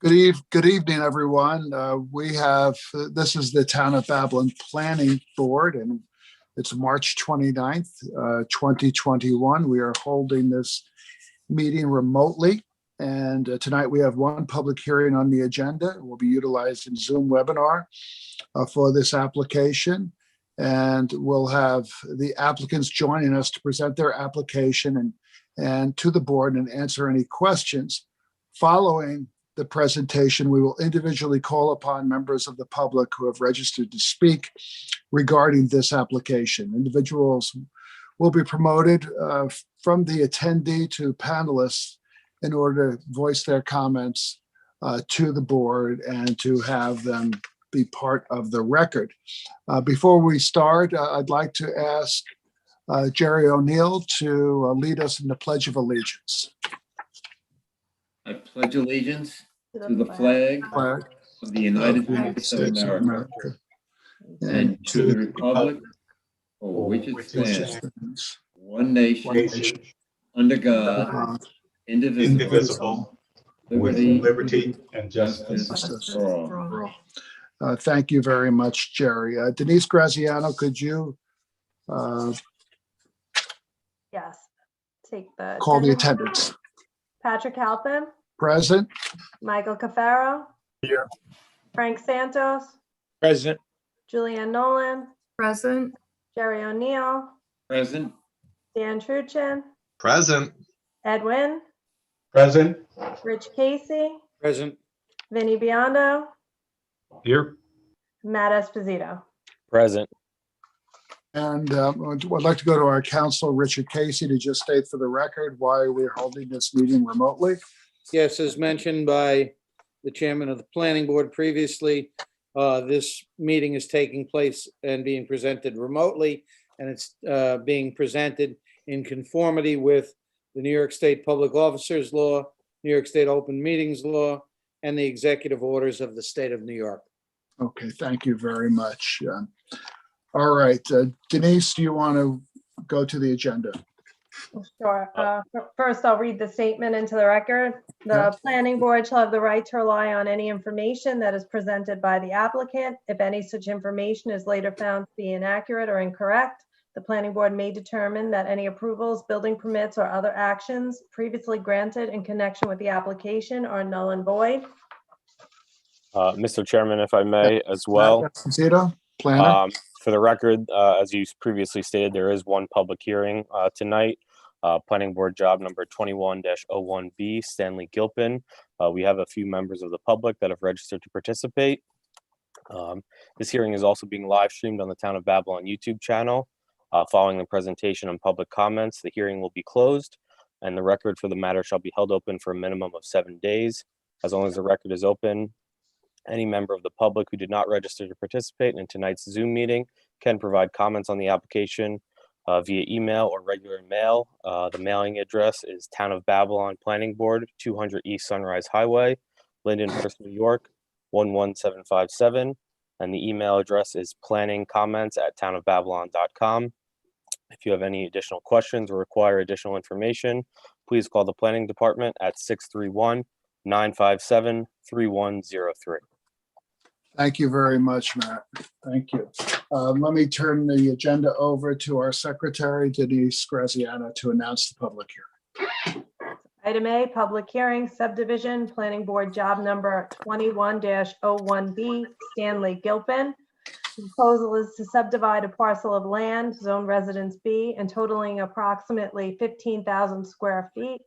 Good evening, everyone. This is the Town of Babylon Planning Board, and it's March 29th, 2021. We are holding this meeting remotely, and tonight we have one public hearing on the agenda. We'll be utilizing Zoom webinar for this application, and we'll have the applicants joining us to present their application and to the board and answer any questions. Following the presentation, we will individually call upon members of the public who have registered to speak regarding this application. Individuals will be promoted from the attendee to panelists in order to voice their comments to the board and to have them be part of the record. Before we start, I'd like to ask Jerry O'Neill to lead us in the Pledge of Allegiance. I pledge allegiance to the flag of the United States of America and to the republic for which it stands, one nation, under God, indivisible, with liberty and justice for all. Thank you very much, Jerry. Denise Graziano, could you Yes. Take the call the attendance? Patrick Halpin, Present. Michael Cafaro, Here. Frank Santos, Present. Julianne Nolan, Present. Jerry O'Neill, Present. Dan Truchin, Present. Edwin, Present. Rich Casey, Present. Vinny Biondo, Here. Matt Esposito. Present. And I'd like to go to our counsel, Richard Casey, to just state for the record why we're holding this meeting remotely. Yes, as mentioned by the chairman of the planning board previously, this meeting is taking place and being presented remotely, and it's being presented in conformity with the New York State Public Officers Law, New York State Open Meetings Law, and the executive orders of the state of New York. Okay, thank you very much. All right, Denise, do you want to go to the agenda? Sure. First, I'll read the statement into the record. The planning board shall have the right to rely on any information that is presented by the applicant. If any such information is later found to be inaccurate or incorrect, the planning board may determine that any approvals, building permits, or other actions previously granted in connection with the application are null and void. Mr. Chairman, if I may as well. Esposito, planner. For the record, as you previously stated, there is one public hearing tonight. Planning Board job number 21-01B, Stanley Gilpin. We have a few members of the public that have registered to participate. This hearing is also being live streamed on the Town of Babylon YouTube channel. Following the presentation and public comments, the hearing will be closed, and the record for the matter shall be held open for a minimum of 7 days. As long as the record is open, any member of the public who did not register to participate in tonight's Zoom meeting can provide comments on the application via email or regular mail. The mailing address is Town of Babylon Planning Board, 200 East Sunrise Highway, Lindenhurst, New York, 11757. And the email address is planningcomments@townofbabylon.com. If you have any additional questions or require additional information, please call the planning department at 631-957-3103. Thank you very much, Matt. Thank you. Let me turn the agenda over to our secretary, Denise Graziano, to announce the public hearing. Item A, public hearing, subdivision, planning board job number 21-01B, Stanley Gilpin. The proposal is to subdivide a parcel of land, zone residence B, and totaling approximately 15,000 square feet,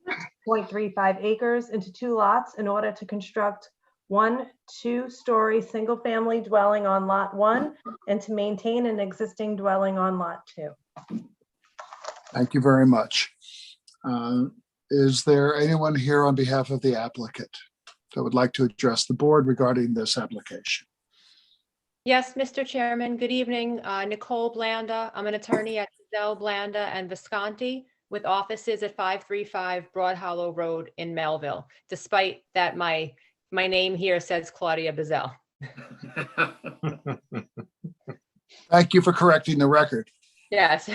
0.35 acres, into 2 lots in order to construct 1 2-story single-family dwelling on lot 1 and to maintain an existing dwelling on lot 2. Thank you very much. Is there anyone here on behalf of the applicant that would like to address the board regarding this application? Yes, Mr. Chairman, good evening. Nicole Blanda. I'm an attorney at Zell, Blanda and Visconti with offices at 535 Broad Hollow Road in Melville, despite that my name here says Claudia Bazell. Thank you for correcting the record. Yes.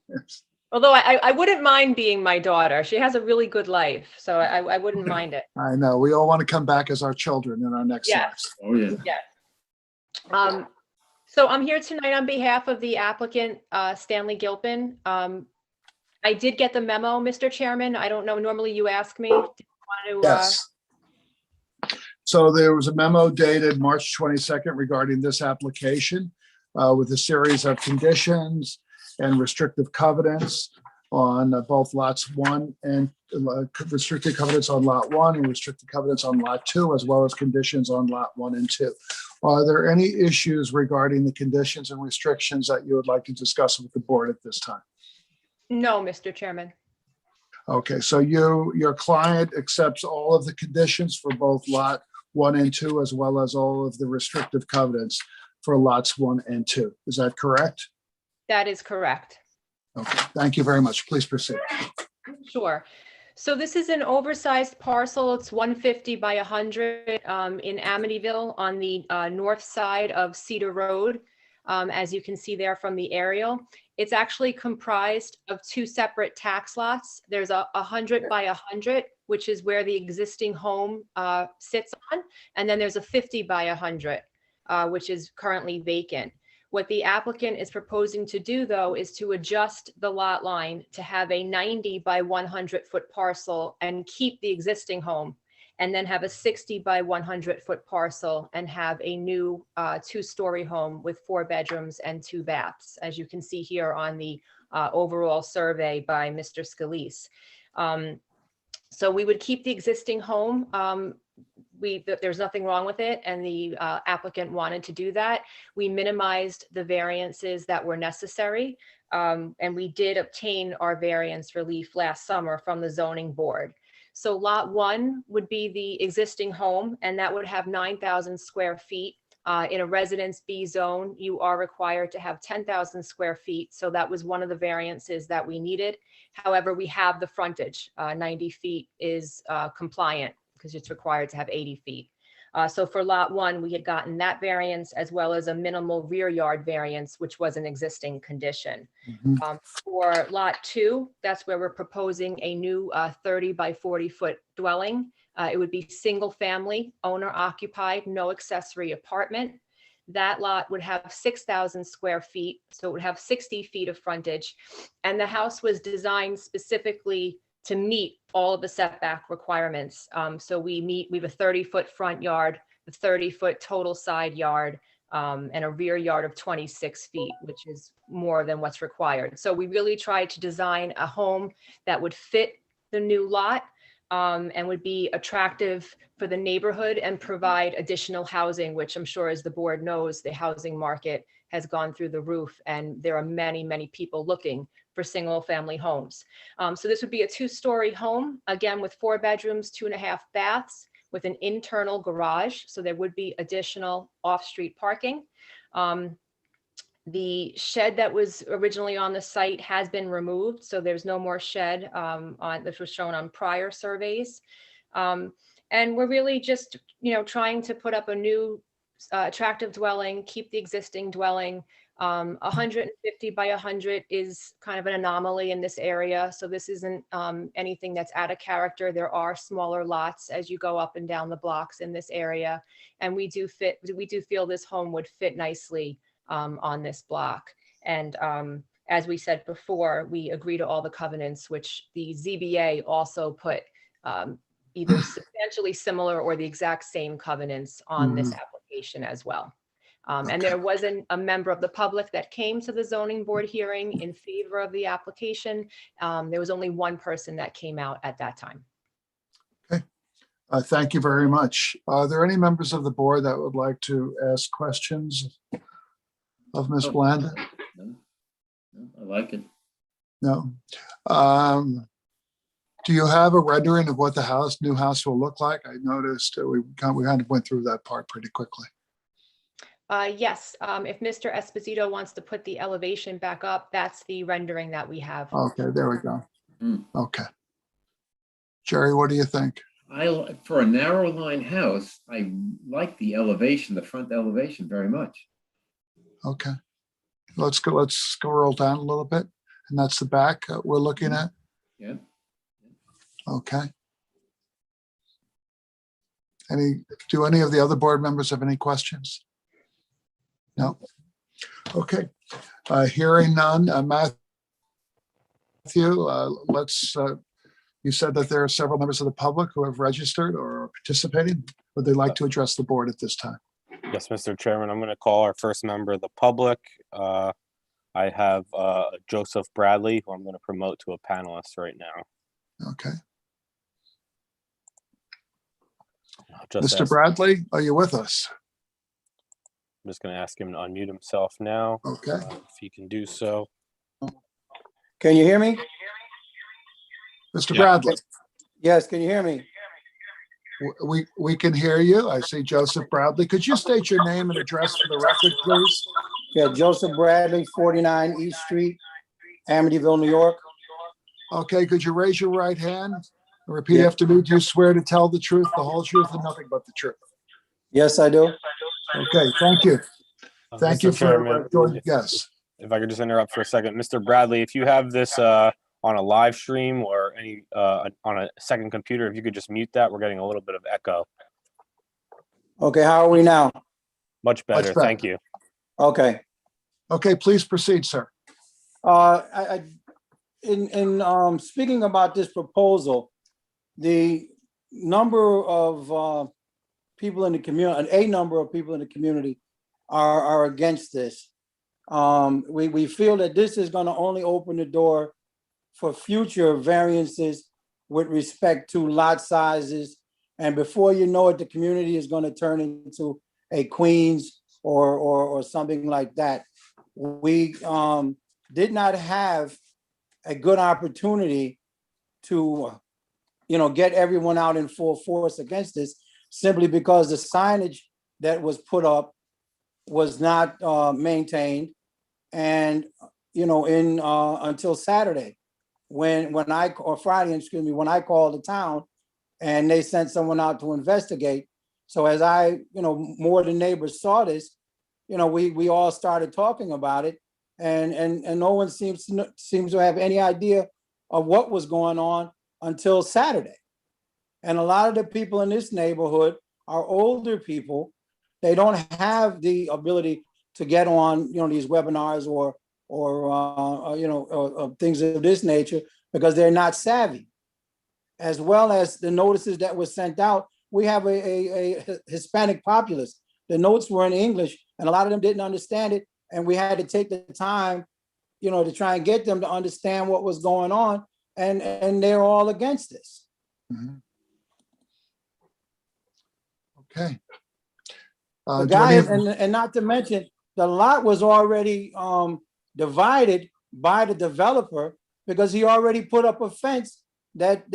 Yes. Although I wouldn't mind being my daughter. She has a really good life, so I wouldn't mind it. I know, we all want to come back as our children in our next Yes. lives. Oh, yeah. Yes. So I'm here tonight on behalf of the applicant, Stanley Gilpin. I did get the memo, Mr. Chairman. I don't know, normally you ask me. Did you want to, Yes. So there was a memo dated March 22nd regarding this application with a series of conditions and restrictive covenants on both lots 1 and restricted covenants on lot 1 and restricted covenants on lot 2, as well as conditions on lot 1 and 2. Are there any issues regarding the conditions and restrictions that you would like to discuss with the board at this time? No, Mr. Chairman. Okay, so your client accepts all of the conditions for both lot 1 and 2, as well as all of the restrictive covenants for lots 1 and 2. Is that correct? That is correct. Okay, thank you very much. Please proceed. Sure. So this is an oversized parcel. It's 150 by 100 in Amityville on the north side of Cedar Road, as you can see there from the aerial. It's actually comprised of 2 separate tax lots. There's a 100 by 100, which is where the existing home sits on. And then there's a 50 by 100, which is currently vacant. What the applicant is proposing to do, though, is to adjust the lot line to have a 90 by 100 foot parcel and keep the existing home, and then have a 60 by 100 foot parcel and have a new 2-story home with 4 bedrooms and 2 baths, as you can see here on the overall survey by Mr. Scalise. So we would keep the existing home. There's nothing wrong with it, and the applicant wanted to do that. We minimized the variances that were necessary, and we did obtain our variance relief last summer from the zoning board. So lot 1 would be the existing home, and that would have 9,000 square feet. In a Residence B zone, you are required to have 10,000 square feet. So that was one of the variances that we needed. However, we have the frontage. 90 feet is compliant because it's required to have 80 feet. So for lot 1, we had gotten that variance as well as a minimal rear yard variance, which was an existing condition. For lot 2, that's where we're proposing a new 30 by 40 foot dwelling. It would be single family, owner occupied, no accessory apartment. That lot would have 6,000 square feet, so it would have 60 feet of frontage. And the house was designed specifically to meet all of the setback requirements. So we have a 30-foot front yard, a 30-foot total side yard, and a rear yard of 26 feet, which is more than what's required. So we really tried to design a home that would fit the new lot and would be attractive for the neighborhood and provide additional housing, which I'm sure, as the board knows, the housing market has gone through the roof, and there are many, many people looking for single family homes. So this would be a 2-story home, again, with 4 bedrooms, 2.5 baths, with an internal garage. So there would be additional off-street parking. The shed that was originally on the site has been removed, so there's no more shed this was shown on prior surveys. And we're really just, trying to put up a new attractive dwelling, keep the existing dwelling. 150 by 100 is kind of an anomaly in this area. So this isn't anything that's out of character. There are smaller lots as you go up and down the blocks in this area. And we do feel this home would fit nicely on this block. And as we said before, we agree to all the covenants, which the ZBA also put either substantially similar or the exact same covenants on this application as well. And there wasn't a member of the public that came to the zoning board hearing in favor of the application. There was only one person that came out at that time. Okay, thank you very much. Are there any members of the board that would like to ask questions of Ms. Blanda? No, I like it. No. Do you have a rendering of what the new house will look like? I noticed we kind of went through that part pretty quickly. Yes, if Mr. Esposito wants to put the elevation back up, that's the rendering that we have. Okay, there we go. Okay. Jerry, what do you think? For a narrow line house, I like the elevation, the front elevation very much. Okay. Let's go scroll down a little bit. And that's the back we're looking at? Yeah. Okay. Do any of the other board members have any questions? No? Okay. Hearing none, Matthew, you said that there are several members of the public who have registered or are participating. Would they like to address the board at this time? Yes, Mr. Chairman, I'm going to call our first member of the public. I have Joseph Bradley, who I'm going to promote to a panelist right now. Okay. I'll just Mr. ask- Bradley, are you with us? I'm just going to ask him to unmute himself now, Okay. if he can do so. Can you hear me? Mr. Bradley, Yes, can you hear me? we can hear you. I see Joseph Bradley. Could you state your name and address for the record, please? Yeah, Joseph Bradley, 49 East Street, Amityville, New York. Okay, could you raise your right hand and repeat Yeah. after me? Do you swear to tell the truth, the whole truth, and nothing but the truth? Yes, I do. Okay, thank you. Thank Mr. you for Chairman, joining. Yes. if I could just interrupt for a second. Mr. Bradley, if you have this on a live stream or any on a second computer, if you could just mute that, we're getting a little bit of echo. Okay, how are we now? Much better, better. thank you. Okay. Okay, please proceed, sir. In speaking about this proposal, the number of people in the community, a number of people in the community are against this. We feel that this is going to only open the door for future variances with respect to lot sizes. And before you know it, the community is going to turn into a Queens or something like that. We did not have a good opportunity to, get everyone out in full force against this, simply because the signage that was put up was not maintained. And, until Saturday, when I called the town and they sent someone out to investigate. So as more of the neighbors saw this, we all started talking about it, and no one seems to have any idea of what was going on until Saturday. And a lot of the people in this neighborhood are older people. They don't have the ability to get on, these webinars or things of this nature, because they're not savvy. As well as the notices that were sent out, we have a Hispanic populace. The notes were in English, and a lot of them didn't understand it. And we had to take the time, to try and get them to understand what was going on. And they're all against this. Mhm. Okay. The Do guy, any of- and not to mention, the lot was already divided by the developer, because he already put up a fence that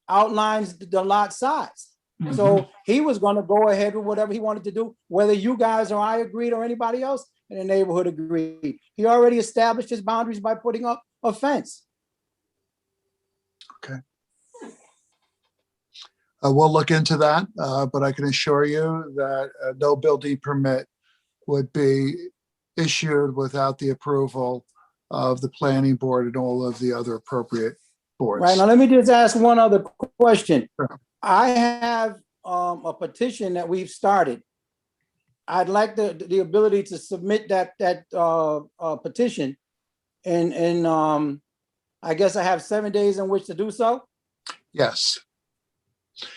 outlines the lot size. Mhm. So he was going to go ahead with whatever he wanted to do, whether you guys or I agreed or anybody else in the neighborhood agreed. He already established his boundaries by putting up a fence. We'll look into that, but I can assure you that no building permit would be issued without the approval of the planning board and all of the other appropriate boards. Right, now let me just ask one other question. Sure. I have a petition that we've started. I'd like the ability to submit that petition, and I guess I have 7 days in which to do so. Yes.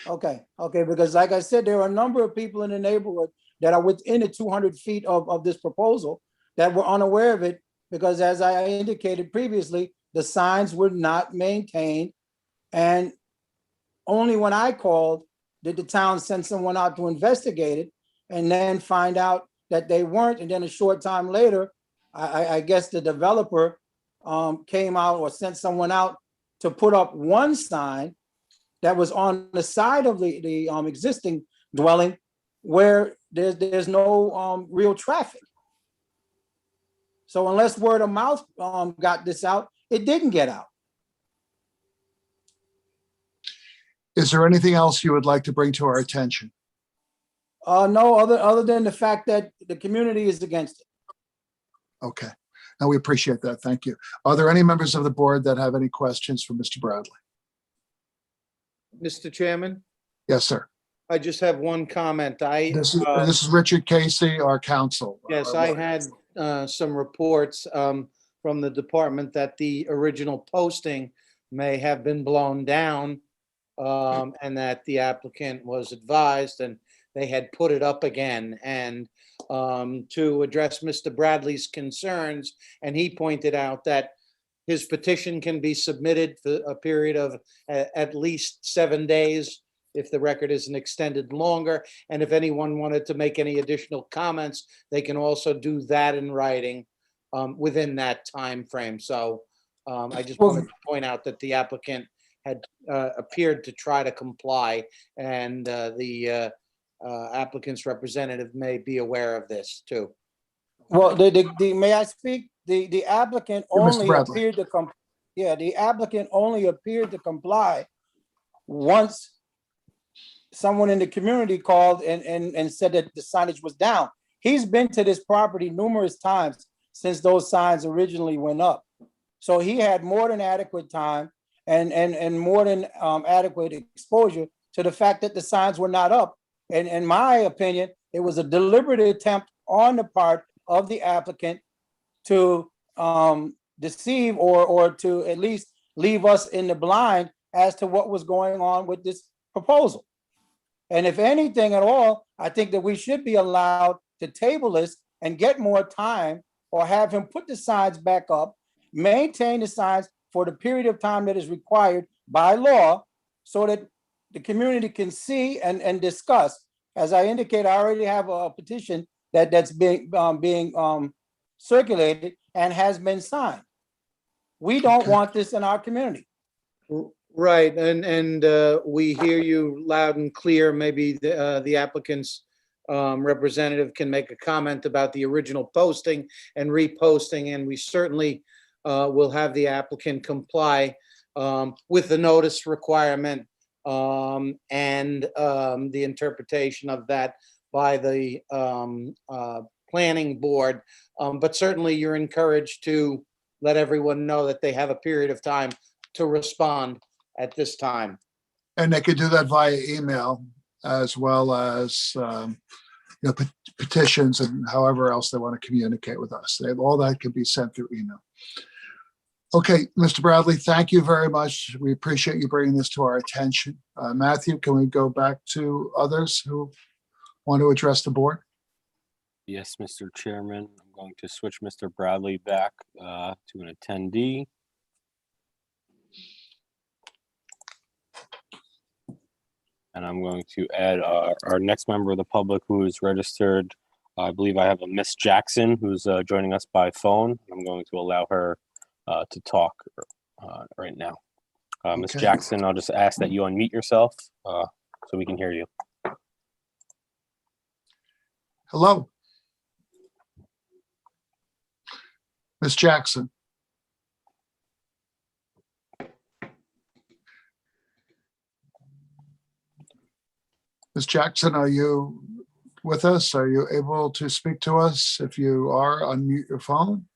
Okay, because like I said, there are a number of people in the neighborhood that are within the 200 feet of this proposal that were unaware of it, because as I indicated previously, the signs were not maintained. And only when I called did the town send someone out to investigate it, and then find out that they weren't. And then a short time later, I guess the developer came out or sent someone out to put up one sign that was on the side of the existing dwelling, where there's no real traffic. So unless word of mouth got this out, it didn't get out. Is there anything else you would like to bring to our attention? No, other than the fact that the community is against it. Okay. And we appreciate that. Thank you. Are there any members of the board that have any questions for Mr. Bradley? Mr. Chairman, Yes, sir. I just have one comment. This is Richard Casey, our counsel. Yes, our I lawyer. had some reports from the department that the original posting may have been blown down, and that the applicant was advised and they had put it up again. And to address Mr. Bradley's concerns, and he pointed out that his petition can be submitted for a period of at least 7 days if the record isn't extended longer. And if anyone wanted to make any additional comments, they can also do that in writing within that time frame. So I just wanted to point out that the applicant had appeared to try to comply, and the applicant's representative may be aware of this too. Well, may I speak? The applicant Yeah, Mr. only Bradley. appeared to the applicant only appeared to comply once someone in the community called and said that the signage was down. He's been to this property numerous times since those signs originally went up. So he had more than adequate time and more than adequate exposure to the fact that the signs were not up. And in my opinion, it was a deliberate attempt on the part of the applicant to deceive or to at least leave us in the blind as to what was going on with this proposal. And if anything at all, I think that we should be allowed to table this and get more time, or have him put the signs back up, maintain the signs for the period of time that is required by law, so that the community can see and discuss. As I indicated, I already have a petition that's being circulated and has been signed. We don't want this in our community. Right, and we hear you loud and clear. Maybe the applicant's representative can make a comment about the original posting and reposting, and we certainly will have the applicant comply with the notice requirement and the interpretation of that by the planning board. But certainly you're encouraged to let everyone know that they have a period of time to respond at this time. And they could do that via email, as well as petitions and however else they want to communicate with us. All that can be sent through email. Okay, Mr. Bradley, thank you very much. We appreciate you bringing this to our attention. Matthew, can we go back to others who want to address the board? Yes, Mr. Chairman, I'm going to switch Mr. Bradley back to an attendee. And I'm going to add our next member of the public who is registered. I believe I have a Miss Jackson who's joining us by phone. I'm going to allow her to talk right now. Miss Okay. Jackson, I'll just ask that you unmute yourself so we can hear you. Hello. Miss Jackson. Ms. Jackson, are you with us? Are you able to speak to us? If you are, unmute your phone.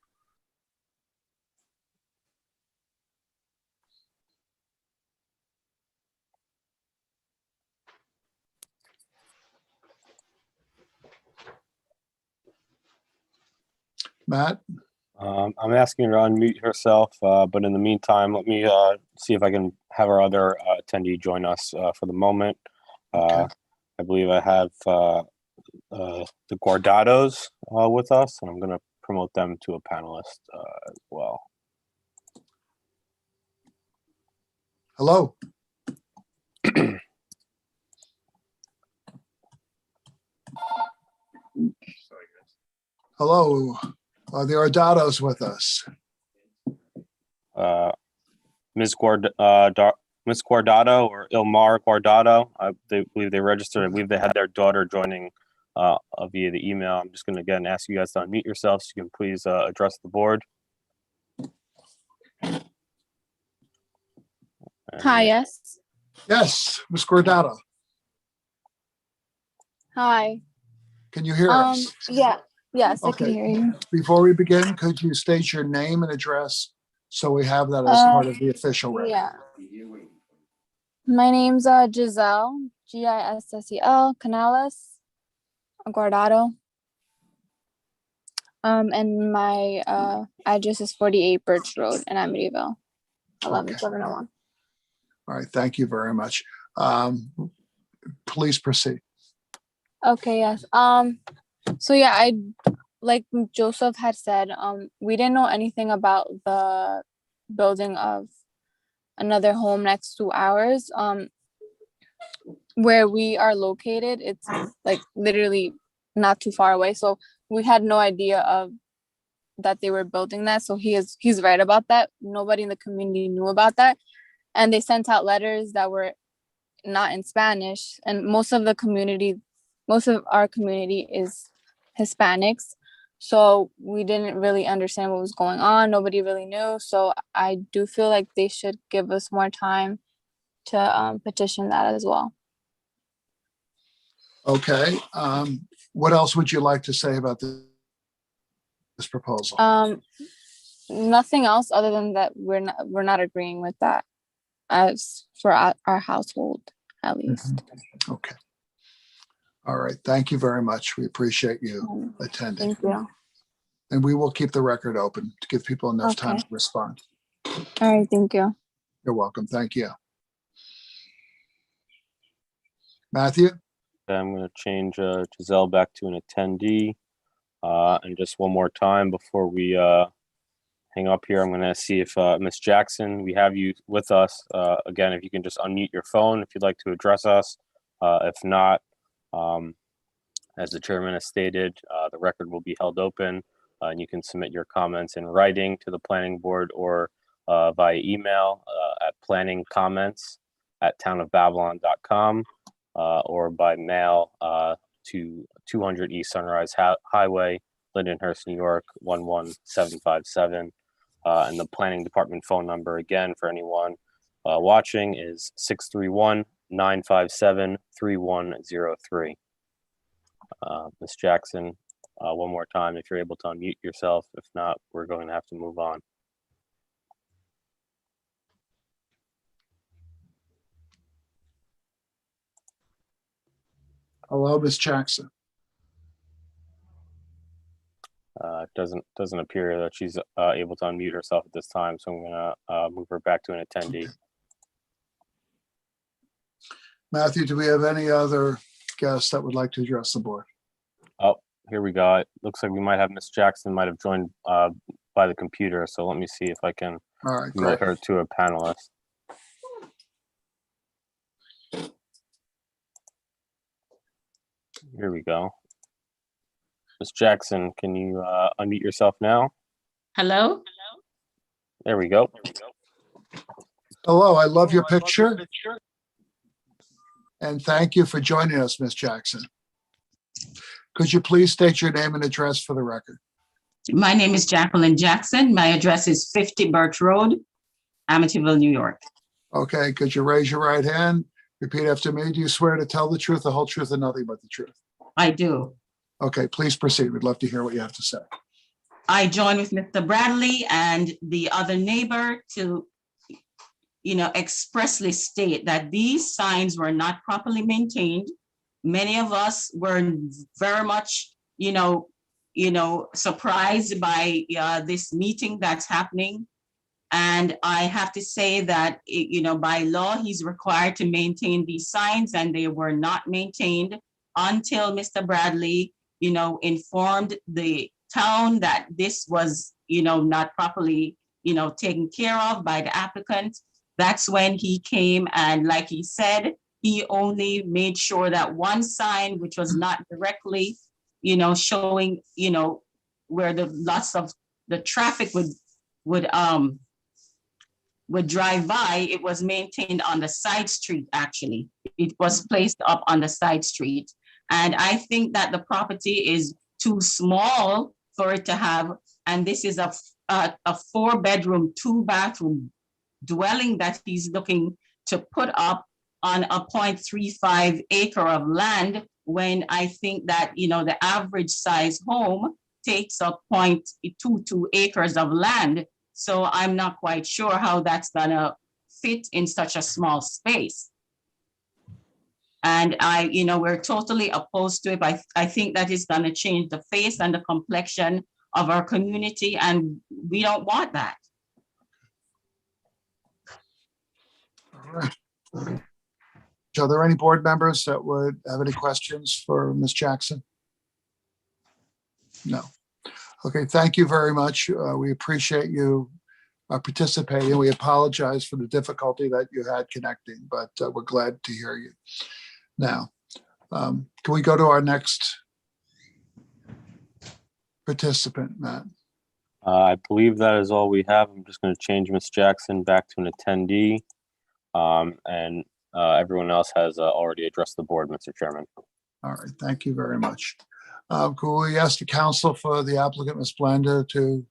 Matt? I'm asking her to unmute herself, but in the meantime, let me see if I can have our other attendee join us for the moment. Okay. I believe I have the Guardados with us, and I'm going to promote them to a panelist as well. Hello. Hello. Are the Guardados with us? Ms. Guardado or Ilmar Guardado, I believe they registered. I believe they had their daughter joining via the email. I'm just going to again ask you guys to unmute yourselves. You can please address the board. Hi, yes. Yes, Ms. Guardado. Hi. Can you hear us? Yeah, Yes, I can Okay. hear you. Before we begin, could you state your name and address so we have that as part of the official record? Yeah. My name's Giselle, Gissel Canales Guardado. And my address is 48 Birch Road in Amityville, 11701. All right, thank you very much. Please proceed. Okay, yes. So yeah, I like Joseph had said, we didn't know anything about the building of another home next to ours. Where we are located, it's like literally not too far away. So we had no idea of that they were building that. So he's right about that. Nobody in the community knew about that. And they sent out letters that were not in Spanish. And most of our community is Hispanics. So we didn't really understand what was going on. Nobody really knew. So I do feel like they should give us more time to petition that as well. Okay, what else would you like to say about this proposal? Nothing else other than that we're not agreeing with that as for our household, at least. Okay. All right, thank you very much. We appreciate you attending. Thank you. And we will keep the record open to give people enough time Okay. to respond. All right, thank you. You're welcome. Thank you. Matthew? I'm going to change Giselle back to an attendee. And just one more time before we hang up here, I'm going to see if Ms. Jackson, we have you with us. Again, if you can just unmute your phone if you'd like to address us. If not, as the chairman has stated, the record will be held open and you can submit your comments in writing to the planning board or via email at planningcomments@townofbabylon.com. Or by mail to 200 East Sunrise Highway, Lindenhurst, New York, 11757. And the planning department phone number, again, for anyone watching, is 631-957-3103. Ms. Jackson, one more time, if you're able to unmute yourself. If not, we're going to have to move on. Hello, Ms. Jackson. Doesn't appear that she's able to unmute herself at this time, so I'm gonna move her back to an attendee. Matthew, do we have any other guests that would like to address the board? Oh, here we go. It looks like we might have Ms. Jackson might have joined by the computer, so let me see if I can All right, promote great. her to a panelist. Here we go. Ms. Jackson, can you unmute yourself now? Hello? There we go. Hello, I love your picture. And thank you for joining us, Ms. Jackson. Could you please state your name and address for the record? My name is Jacqueline Jackson. My address is 50 Birch Road, Amityville, New York. Okay, could you raise your right hand? Repeat after me. Do you swear to tell the truth, the whole truth, and nothing but the truth? I do. Okay, please proceed. We'd love to hear what you have to say. I join with Mr. Bradley and the other neighbor to, expressly state that these signs were not properly maintained. Many of us were very much, surprised by this meeting that's happening. And I have to say that, by law, he's required to maintain these signs, and they were not maintained until Mr. Bradley, informed the town that this was, not properly, taken care of by the applicant. That's when he came, and like he said, he only made sure that one sign, which was not directly, showing, where the lots of the traffic would drive by, it was maintained on the side street. Actually, it was placed up on the side street. And I think that the property is too small for it to have, and this is a 4-bedroom, 2-bathroom dwelling that he's looking to put up on a 0.35 acre of land, when I think that, the average size home takes up 0.22 acres of land. So I'm not quite sure how that's gonna fit in such a small space. And we're totally opposed to it. I think that is gonna change the face and the complexion of our community, and we don't want that. All right. Are there any board members that would have any questions for Ms. Jackson? No. Okay, thank you very much. We appreciate you participating. We apologize for the difficulty that you had connecting, but we're glad to hear you. Now, can we go to our next participant, Matt? I believe that is all we have. I'm just going to change Ms. Jackson back to an attendee. And everyone else has already addressed the board, Mr. Chairman. All right, thank you very much. Could we ask the council for the applicant, Ms. Blanda, to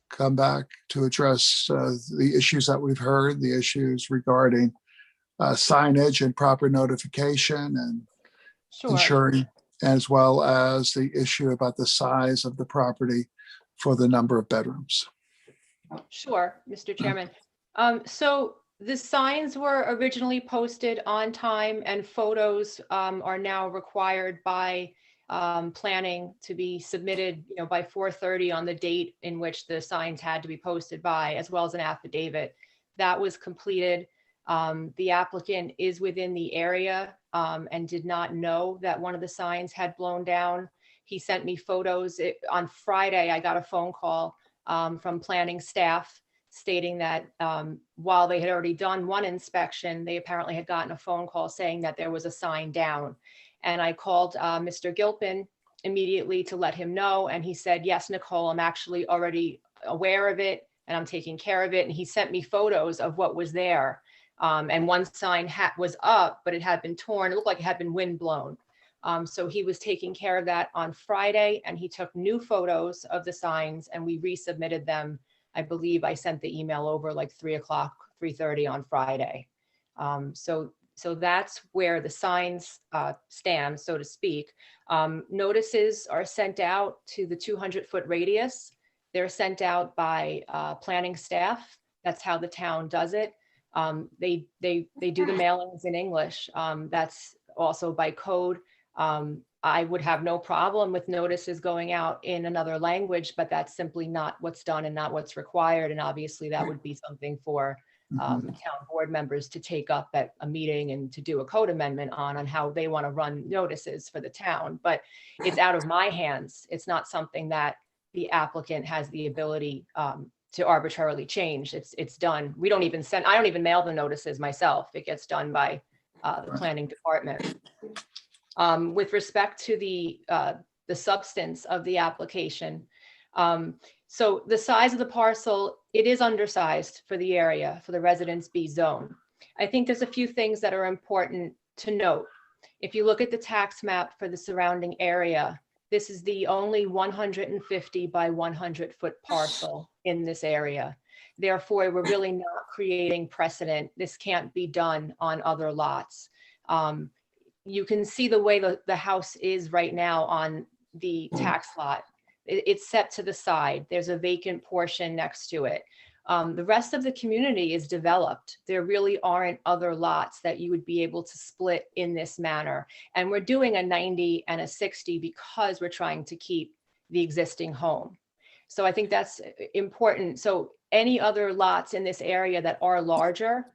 come back to address the issues that we've heard, the issues regarding signage and proper notification and Sure. ensuring, as well as the issue about the size of the property for the number of bedrooms? Sure, Mr. Chairman. So the signs were originally posted on time, and photos are now required by planning to be submitted, by 4:30 on the date in which the signs had to be posted by, as well as an affidavit. That was completed. The applicant is within the area and did not know that one of the signs had blown down. He sent me photos. On Friday, I got a phone call from planning staff stating that while they had already done one inspection, they apparently had gotten a phone call saying that there was a sign down. And I called Mr. Gilpin immediately to let him know. And he said, yes, Nicole, I'm actually already aware of it and I'm taking care of it. And he sent me photos of what was there. And one sign was up, but it had been torn. It looked like it had been wind blown. So he was taking care of that on Friday, and he took new photos of the signs and we resubmitted them. I believe I sent the email over like 3:30 on Friday. So that's where the signs stand, so to speak. Notices are sent out to the 200-foot radius. They're sent out by planning staff. That's how the town does it. They do the mailings in English. That's also by code. I would have no problem with notices going out in another language, but that's simply not what's done and not what's required. And obviously that would be something for town board members to take up at a meeting and to do a code amendment on how they want to run notices for the town. But it's out of my hands. It's not something that the applicant has the ability to arbitrarily change. It's done. I don't even mail the notices myself. It gets done by the planning department. With respect to the substance of the application, so the size of the parcel, it is undersized for the area, for the Residence B zone. I think there's a few things that are important to note. If you look at the tax map for the surrounding area, this is the only 150 by 100 foot parcel in this area. Therefore, we're really not creating precedent. This can't be done on other lots. You can see the way the house is right now on the tax lot. It's set to the side. There's a vacant portion next to it. The rest of the community is developed. There really aren't other lots that you would be able to split in this manner. And we're doing a 90 and a 60 because we're trying to keep the existing home. So I think that's important. So any other lots in this area that are larger,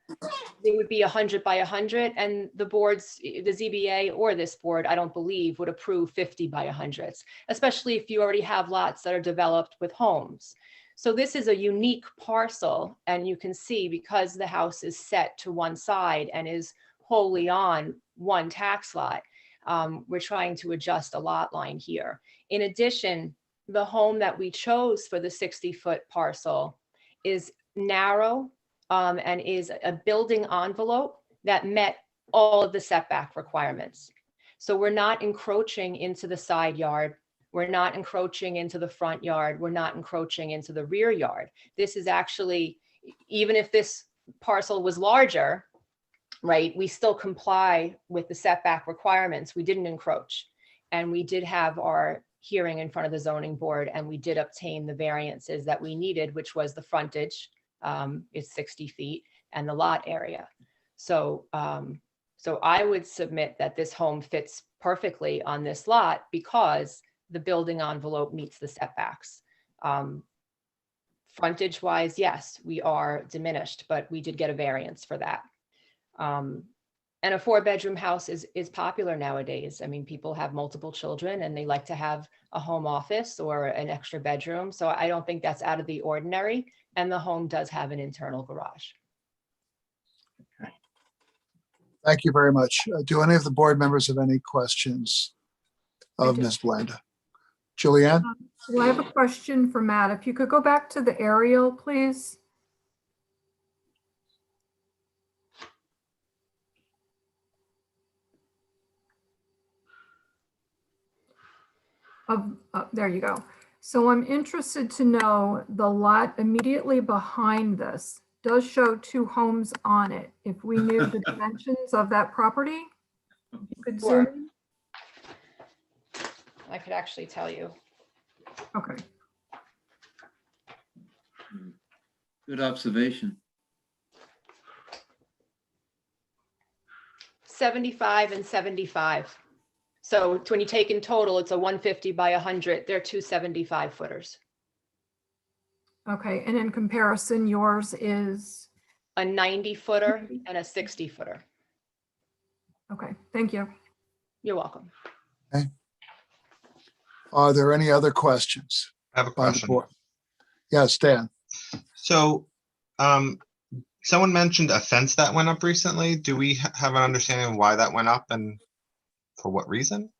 they would be 100 by 100, and the boards, the ZBA or this board, I don't believe would approve 50 by 100s, especially if you already have lots that are developed with homes. So this is a unique parcel, and you can see because the house is set to one side and is wholly on one tax lot, we're trying to adjust a lot line here. In addition, the home that we chose for the 60-foot parcel is narrow and is a building envelope that met all of the setback requirements. So we're not encroaching into the side yard. We're not encroaching into the front yard. We're not encroaching into the rear yard. This is actually, even if this parcel was larger, right, we still comply with the setback requirements. We didn't encroach. And we did have our hearing in front of the zoning board, and we did obtain the variances that we needed, which was the frontage is 60 feet and the lot area. So, so I would submit that this home fits perfectly on this lot because the building envelope meets the setbacks. Frontage wise, yes, we are diminished, but we did get a variance for that. And a 4-bedroom house is popular nowadays. I mean, people have multiple children and they like to have a home office or an extra bedroom. So I don't think that's out of the ordinary. And the home does have an internal garage. Thank you very much. Do any of the board members have any questions of do. Ms. Blanda? Julianne? Well, I have a question for Matt. If you could go back to the aerial, please. There you go. So I'm interested to know the lot immediately behind this does show 2 homes on it. If we knew the dimensions of that property, you could zoom Sure. in. I could actually tell you. Okay. Good observation. 75 and 75. So when you take in total, it's a 150 by 100. They're 2 75 footers. Okay, and in comparison, yours is, A 90 footer and a 60 footer. okay, thank you. You're welcome. Are there any other questions? I have a by the question. board? Yes, Dan. So, someone mentioned a fence that went up recently. Do we have an understanding of why that went up and for what reason?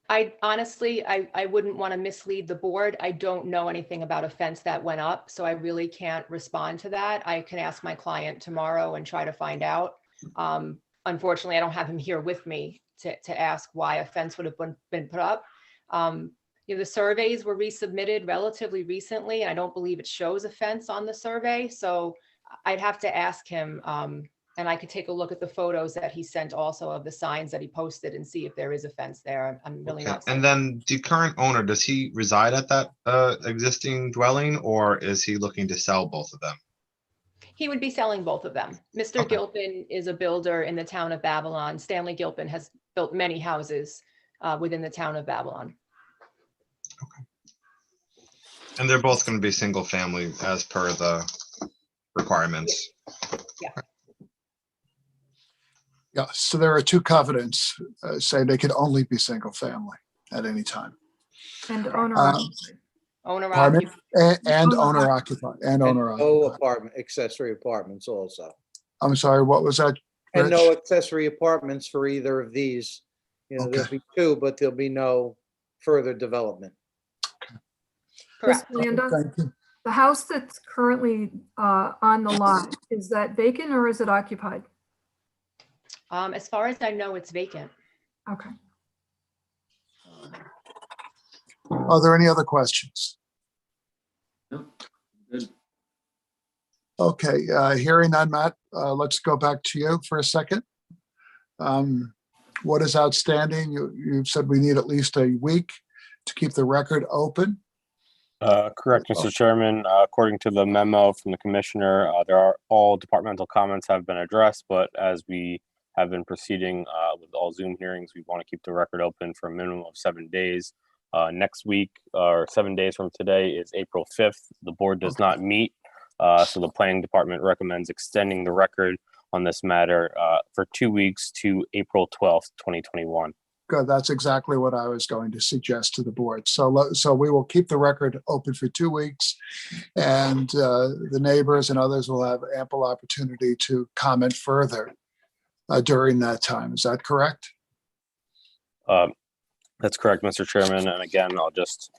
I honestly, I wouldn't want to mislead the board. I don't know anything about a fence that went up, so I really can't respond to that. I can ask my client tomorrow and try to find out. Unfortunately, I don't have him here with me to ask why a fence would have been put up. You know, the surveys were resubmitted relatively recently, and I don't believe it shows a fence on the survey, so I'd have to ask him. And I could take a look at the photos that he sent also of the signs that he posted and see if there is a fence there. I'm really Okay. not certain. And then the current owner, does he reside at that existing dwelling, or is he looking to sell both of them? He would be selling both of them. Mr. Okay. Gilpin is a builder in the town of Babylon. Stanley Gilpin has built many houses within the town of Babylon. And they're both going to be single family as per the requirements. Yeah, so there are 2 covenants saying they could only be single family at any time. And owner, Owner Pardon me? occupied. And Owner owner occupied, and And owner no occupied. apartment, accessory apartments also. I'm sorry, what was that? And no Rich? accessory apartments for either of these. You know, there'll Okay. be 2, but there'll be no further development. Ms. Correct. Blanda, Thank you. the house that's currently on the lot, is that vacant or is it occupied? As far as I know, it's vacant. Okay. Are there any other questions? No, good. Okay, hearing none, Matt, let's go back to you for a second. What is outstanding? You've said we need at least a week to keep the record open. Correct, Mr. Chairman. According to the memo from the commissioner, all departmental comments have been addressed, but as we have been proceeding with all Zoom hearings, we want to keep the record open for a minimum of 7 days. Next week, or 7 days from today, is April 5th. The board does not meet, so the planning department recommends extending the record on this matter for 2 weeks to April 12th, 2021. Good, that's exactly what I was going to suggest to the board. So we will keep the record open for 2 weeks, and the neighbors and others will have ample opportunity to comment further during that time. Is that correct? That's correct, Mr. Chairman. And again, I'll just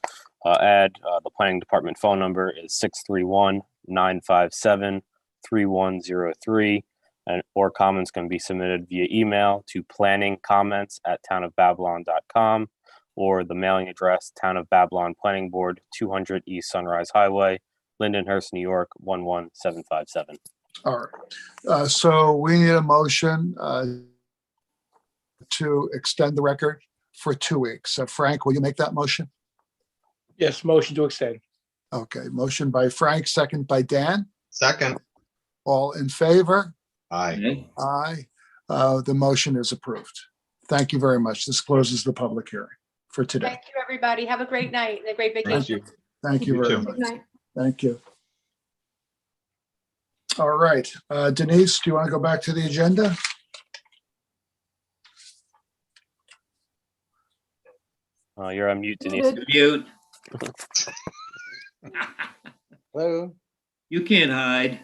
add the planning department phone number is 631-957-3103. Or comments can be submitted via email to planningcomments@townofbabylon.com, or the mailing address, Town of Babylon Planning Board, 200 East Sunrise Highway, Lindenhurst, New York, 11757. All right. So we need a motion to extend the record for 2 weeks. So Frank, will you make that motion? Yes, motion to extend. Okay, motion by Frank, second by Dan. Second. All in favor? Aye. Aye. The motion is approved. Thank you very much. This closes the public hearing for today. Thank you, everybody. Have a great night and a great Thank vacation. you. Thank you You very too. much. Good night. Thank you. All right, Denise, do you want to go back to the agenda? You're on mute, Denise. Good. Mute. Hello? You can't hide.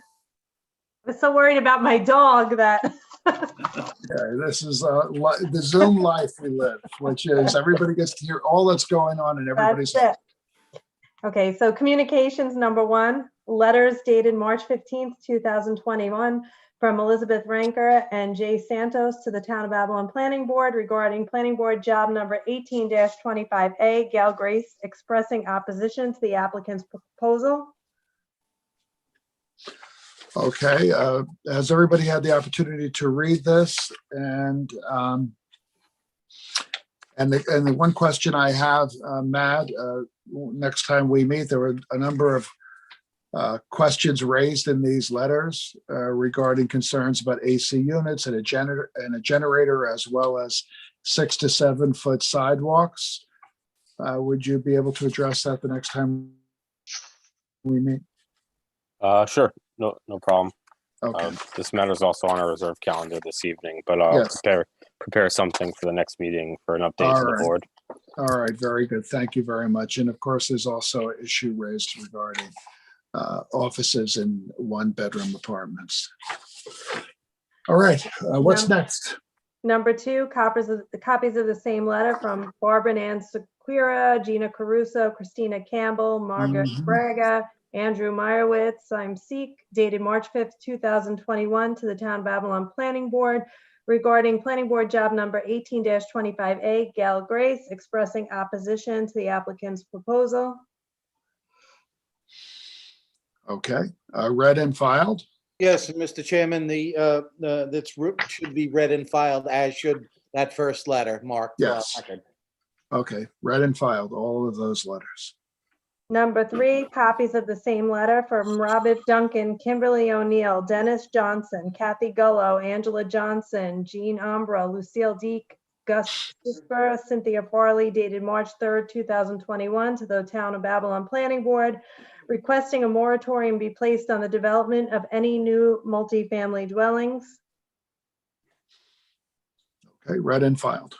I was so worried about my dog that. Okay, this is the Zoom life we live, which is everybody gets to hear all that's going on and everybody's. That's it. Okay, so communications number one, letters dated March 15th, 2021 from Elizabeth Ranker and Jay Santos to the Town of Avalon Planning Board regarding Planning Board Job Number 18-25A, Gail Grace expressing opposition to the applicant's proposal. Okay, has everybody had the opportunity to read this? And the one question I have, Matt, next time we meet, there were a number of questions raised in these letters regarding concerns about AC units and a generator, as well as 6 to 7 foot sidewalks. Would you be able to address that the next time we meet? Sure, no problem. Okay, This matter is also on our reserve calendar this evening, but I'll Yes. prepare something for the next meeting for an update All to the right. board. all right, very good. Thank you very much. And of course, there's also an issue raised regarding offices in 1-bedroom apartments. All right, what's Yeah. next? Number two, copies of the same letter from Barbara Ann Sequira, Gina Caruso, Christina Campbell, Margaret Mhm. Braga, Andrew Meyerowitz, I'm Seek, dated March 5th, 2021 to the Town of Avalon Planning Board regarding Planning Board Job Number 18-25A, Gail Grace expressing opposition to the applicant's proposal. Okay, read and filed. Yes, and Mr. Chairman, should be read and filed, as should that first letter, Mark. Yes. Okay, read and filed, all of those letters. Number three, copies of the same letter from Robert Duncan, Kimberly O'Neill, Dennis Johnson, Kathy Gullo, Angela Johnson, Jean Umbra, Lucille Deek, Gus Cooper, Cynthia Farley, dated March 3rd, 2021 to the Town of Avalon Planning Board, requesting a moratorium be placed on the development of any new multifamily dwellings. Okay, read and filed.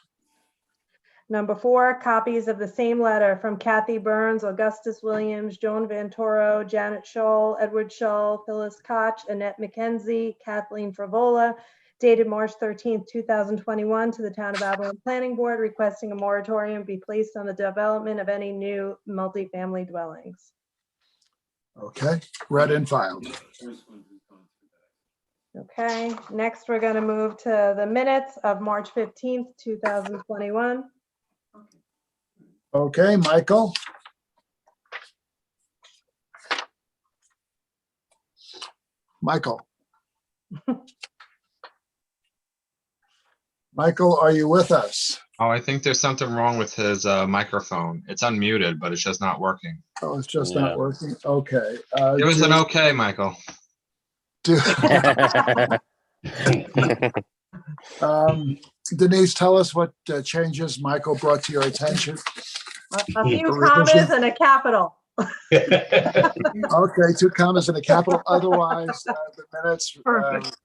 Number four, copies of the same letter from Kathy Burns, Augustus Williams, Joan Van Toro, Janet Scholl, Edward Scholl, Phyllis Koch, Annette McKenzie, Kathleen Fravola, dated March 13th, 2021 to the Town of Avalon Planning Board, requesting a moratorium be placed on the development of any new multifamily dwellings. Okay, read and filed. Okay, next we're going to move to the minutes of March 15th, 2021. Okay, Michael. Michael. Michael, are you with us? Oh, I think there's something wrong with his microphone. It's unmuted, but it's just not working. Oh, it's just Yeah. not working. Okay. It was an okay, Michael. Denise, tell us what changes Michael brought to your attention. A few commas and a capital. Okay, 2 commas and a capital. Otherwise, the minutes Perfect.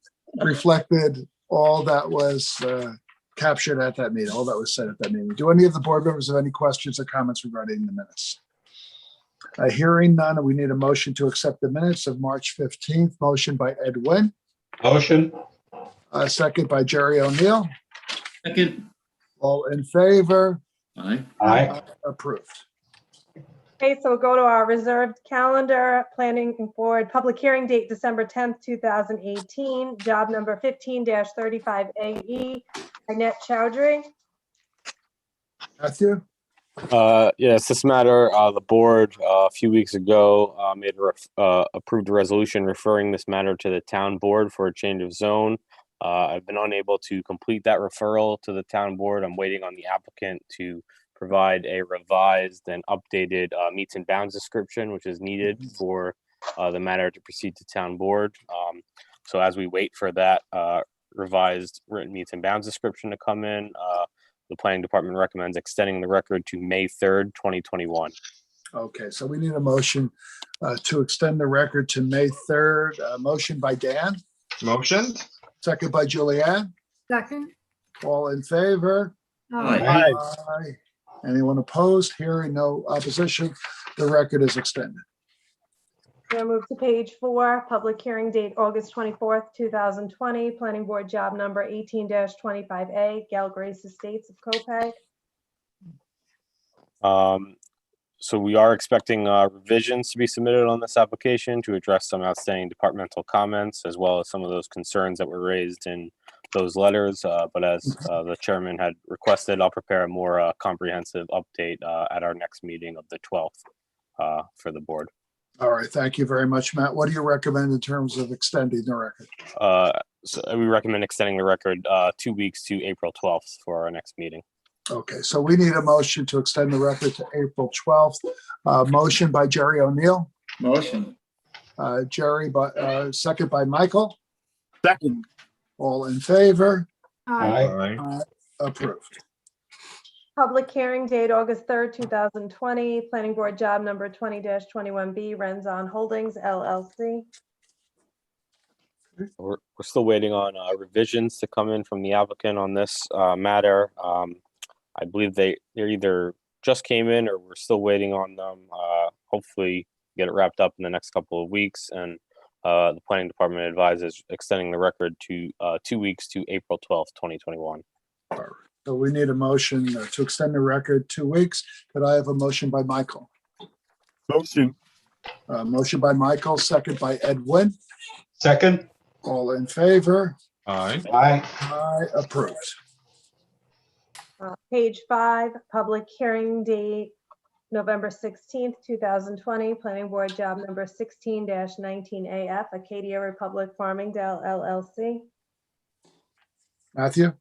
reflected all that was captured at that meeting, all that was said at that meeting. Do any of the board members have any questions or comments regarding the minutes? Hearing none, we need a motion to accept the minutes of March 15th. Motion by Ed Wynn, Motion. second by Jerry O'Neill. Second. All in favor? Aye. Aye. Approved. Okay, so we'll go to our reserved calendar, planning board, public hearing date, December 10th, 2018, job number 15-35AE, Annette Chowdhury. Matthew? Yes, this matter, the board a few weeks ago approved a resolution referring this matter to the town board for a change of zone. I've been unable to complete that referral to the town board. I'm waiting on the applicant to provide a revised and updated meets and bounds description, which is needed for the matter to proceed to town board. So as we wait for that revised written meets and bounds description to come in, the planning department recommends extending the record to May 3rd, 2021. Okay, so we need a motion to extend the record to May 3rd. Motion by Dan, Motioned? second by Julianne. Second. All in favor? Aye. Aye. Anyone opposed? Hearing no opposition, the record is extended. We'll move to page 4, public hearing date August 24th, 2020, planning board job number 18-25A, Gal Grace Estates of Copay. So we are expecting revisions to be submitted on this application to address some outstanding departmental comments, as well as some of those concerns that were raised in those letters. But as the chairman had requested, I'll prepare a more comprehensive update at our next meeting of the 12th for the board. All right, thank you very much, Matt. What do you recommend in terms of extending the record? So we recommend extending the record 2 weeks to April 12th for our next meeting. Okay, so we need a motion to extend the record to April 12th. Motion by Jerry O'Neill, Motion. Jerry, second by Michael. Second. All in favor? Aye. Approved. Public hearing date August 3rd, 2020, planning board job number 20-21B, Renzon Holdings LLC. We're still waiting on revisions to come in from the applicant on this matter. I believe they're either just came in or we're still waiting on them. Hopefully get it wrapped up in the next couple of weeks. And the planning department advises extending the record to 2 weeks to April 12th, 2021. So we need a motion to extend the record 2 weeks. Could I have a motion by Michael? Motion. Motion by Michael, second by Edwin. Second. All in favor? Aye. Aye, approved. Page 5, public hearing date November 16th, 2020, planning board job number 16-19AF, Acadia Republic Farmingdale LLC. Matthew?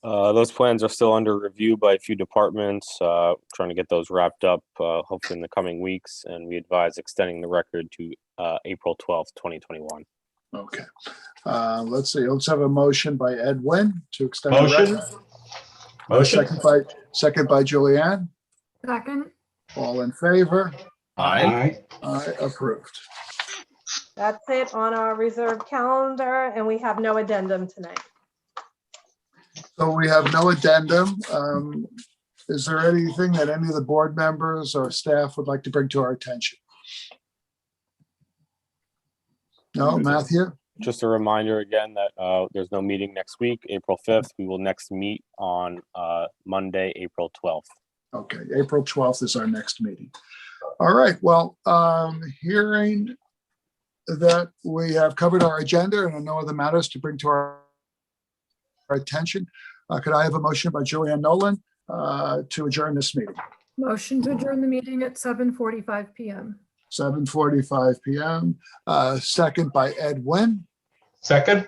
Those plans are still under review by a few departments, trying to get those wrapped up hopefully in the coming weeks. And we advise extending the record to April 12th, 2021. Okay. Let's see. Let's have a motion by Edwin to extend. Motion. The record. Motion. Second by Julianne. Second. All in favor? Aye. Aye, approved. That's it on our reserved calendar, and we have no addendum tonight. So we have no addendum. Is there anything that any of the board members or staff would like to bring to our attention? No, Matthew? Just a reminder again that there's no meeting next week, April 5th. We will next meet on Monday, April 12th. Okay, April 12th is our next meeting. All right, well, hearing that we have covered our agenda and no other matters to bring to our attention, could I have a motion by Julianne Nolan to adjourn this meeting? Motion to adjourn the meeting at 7:45 PM. 7:45 PM. Second by Ed Wynn. Second.